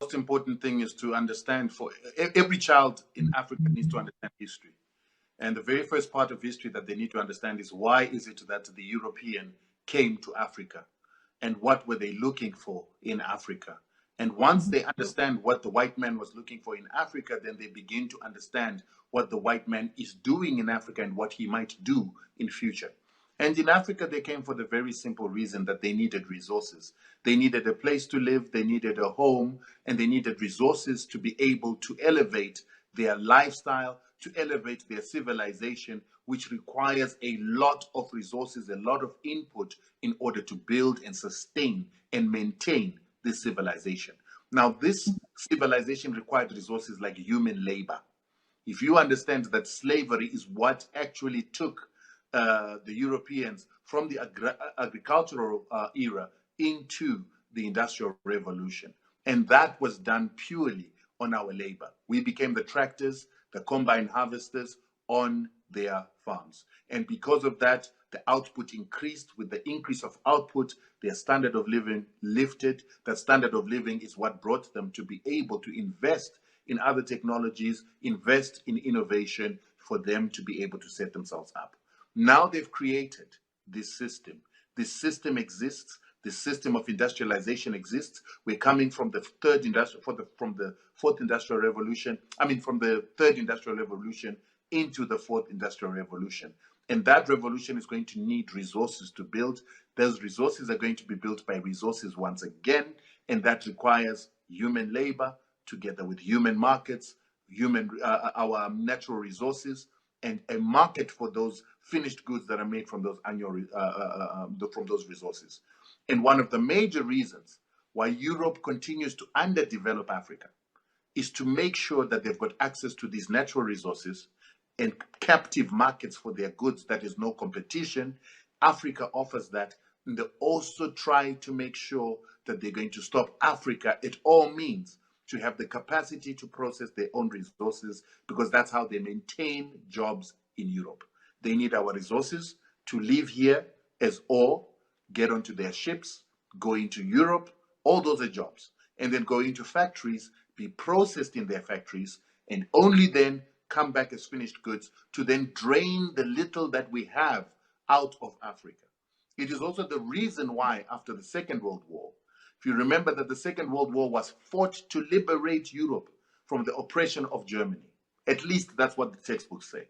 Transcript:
most important thing is to understand for every child in Africa needs to understand history. And the very first part of history that they need to understand is why is it that the European came to Africa and what were they looking for in Africa? And once they understand what the white man was looking for in Africa, then they begin to understand what the white man is doing in Africa and what he might do in future. And in Africa, they came for the very simple reason that they needed resources. They needed a place to live, they needed a home, and they needed resources to be able to elevate their lifestyle, to elevate their civilization, which requires a lot of resources, a lot of input in order to build and sustain and maintain this civilization. Now, this civilization required resources like human labor. If you understand that slavery is what actually took the Europeans from the agricultural era into the Industrial Revolution, and that was done purely on our labor. We became the tractors, the combine harvesters on their farms. And because of that, the output increased. With the increase of output, their standard of living lifted. That standard of living is what brought them to be able to invest in other technologies, invest in innovation for them to be able to set themselves up. Now they've created this system. This system exists. The system of industrialization exists. We're coming from the from the fourth industrial revolution. From the third industrial revolution into the fourth industrial revolution. And that revolution is going to need resources to build. Those resources are going to be built by resources once again, and that requires human labor together with human markets, our natural resources, and a market for those finished goods that are made from those from those resources. And one of the major reasons why Europe continues to underdevelop Africa is to make sure that they've got access to these natural resources and captive markets for their goods. That is no competition. Africa offers that. And they also try to make sure that they're going to stop Africa at all means to have the capacity to process their own resources, because that's how they maintain jobs in Europe. They need our resources to live here as ore, get onto their ships, go into Europe. All those are jobs. And then go into factories, be processed in their factories, and only then come back as finished goods to then drain the little that we have out of Africa. It is also the reason why after the Second World War, if you remember that the Second World War was fought to liberate Europe from the oppression of Germany. At least that's what the textbooks say.